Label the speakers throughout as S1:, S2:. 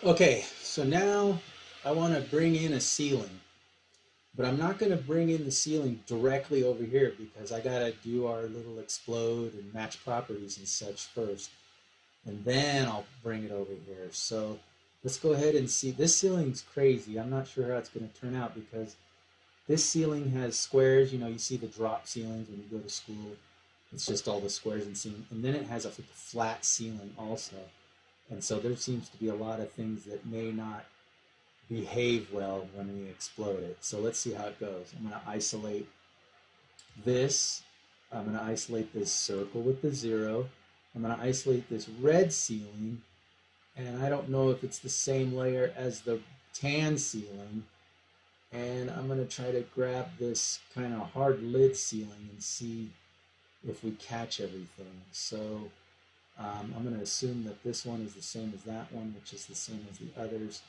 S1: Okay, so now I want to bring in a ceiling, but I'm not going to bring in the ceiling directly over here because I got to do our little explode and match properties and such first, and then I'll bring it over here. So let's go ahead and see. This ceiling's crazy. I'm not sure how it's going to turn out because this ceiling has squares. You know, you see the drop ceilings when you go to school. It's just all the squares and ceiling, and then it has a flat ceiling also. And so there seems to be a lot of things that may not behave well when we explode it. So let's see how it goes. I'm going to isolate this. I'm going to isolate this circle with the 0. I'm going to isolate this red ceiling. And I don't know if it's the same layer as the tan ceiling. And I'm going to try to grab this kind of hard lid ceiling and see if we catch everything. So I'm going to assume that this one is the same as that one, which is the same as the others,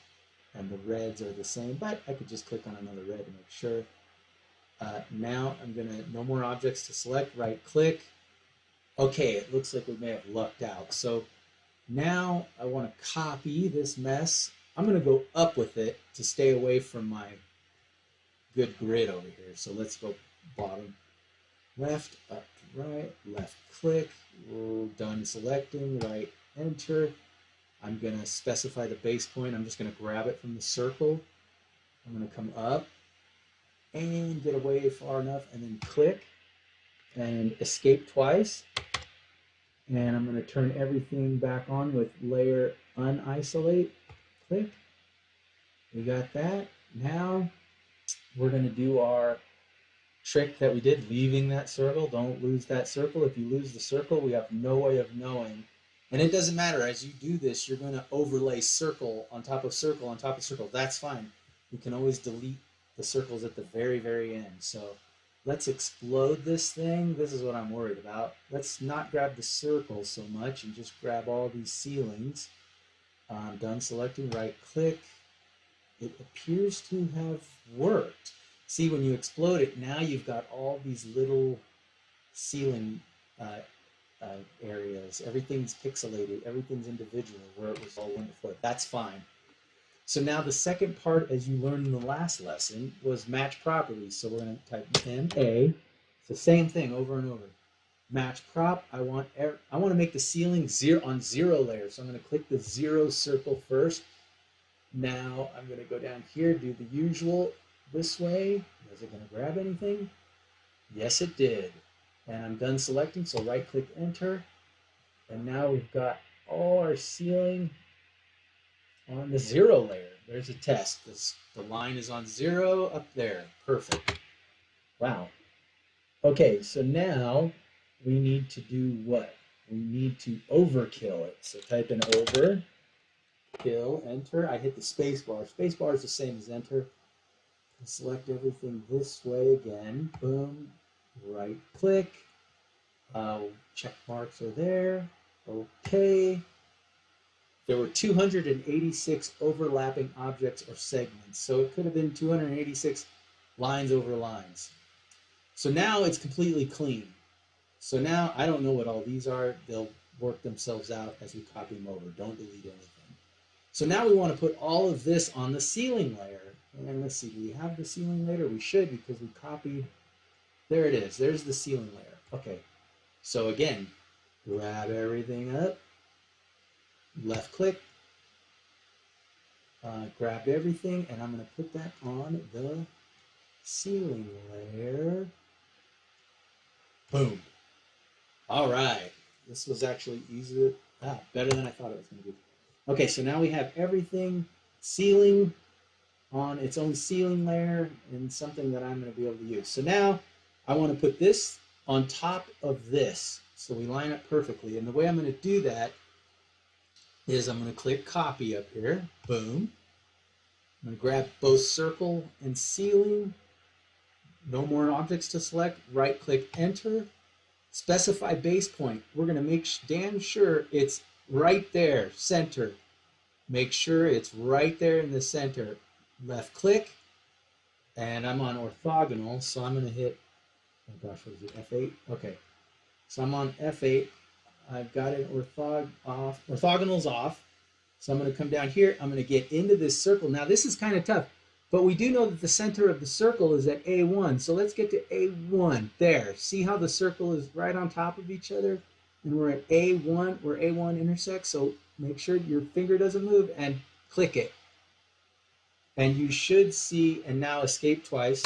S1: and the reds are the same, but I could just click on another red to make sure. Now I'm going to, no more objects to select, right click. Okay, it looks like we may have lucked out. So now I want to copy this mess. I'm going to go up with it to stay away from my good grid over here. So let's go bottom left, up to right, left click, we're done selecting, right enter. I'm going to specify the base point. I'm just going to grab it from the circle. I'm going to come up and get away far enough and then click and escape twice. And I'm going to turn everything back on with layer unisolate. Click. We got that. Now we're going to do our trick that we did, leaving that circle. Don't lose that circle. If you lose the circle, we have no way of knowing. And it doesn't matter. As you do this, you're going to overlay circle on top of circle on top of circle. That's fine. You can always delete the circles at the very, very end. So let's explode this thing. This is what I'm worried about. Let's not grab the circle so much and just grab all these ceilings. Done selecting, right click. It appears to have worked. See, when you explode it, now you've got all these little ceiling areas. Everything's pixelated. Everything's individual where it was all one before. That's fine. So now the second part, as you learned in the last lesson, was match properties. So we're going to type MA. It's the same thing over and over. Match prop. I want to make the ceiling on 0 layer. So I'm going to click the 0 circle first. Now I'm going to go down here, do the usual this way. Is it going to grab anything? Yes, it did. And I'm done selecting, so right click enter. And now we've got all our ceiling on the 0 layer. There's a test. The line is on 0 up there. Perfect. Wow. Okay, so now we need to do what? We need to overkill it. So type in over, kill, enter. I hit the space bar. Space bar is the same as enter. Select everything this way again. Boom. Right click. Check marks are there. Okay. There were 286 overlapping objects or segments. So it could have been 286 lines over lines. So now it's completely clean. So now I don't know what all these are. They'll work themselves out as we copy them over. Don't delete anything. So now we want to put all of this on the ceiling layer. And let's see, do we have the ceiling layer? We should, because we copied. There it is. There's the ceiling layer. Okay. So again, grab everything up, left click, grab everything, and I'm going to put that on the ceiling layer. Boom. All right. This was actually easier. Better than I thought it was going to be. Okay, so now we have everything ceiling on its own ceiling layer and something that I'm going to be able to use. So now I want to put this on top of this so we line up perfectly. And the way I'm going to do that is I'm going to click copy up here. Boom. I'm going to grab both circle and ceiling. No more objects to select. Right click enter. Specify base point. We're going to make damn sure it's right there, center. Make sure it's right there in the center. Left click, and I'm on orthogonal, so I'm going to hit, oh gosh, what is it, F8? Okay, so I'm on F8. I've got it orthogonal's off. So I'm going to come down here. I'm going to get into this circle. Now this is kind of tough, but we do know that the center of the circle is at A1. So let's get to A1. There. See how the circle is right on top of each other? And we're at A1, where A1 intersects. So make sure your finger doesn't move and click it. And you should see, and now escape twice.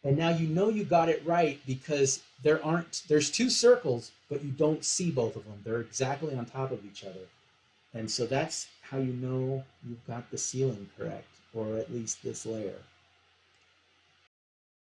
S1: And now you know you got it right because there's two circles, but you don't see both of them. They're exactly on top of each other. And so that's how you know you've got the ceiling correct, or at least this layer.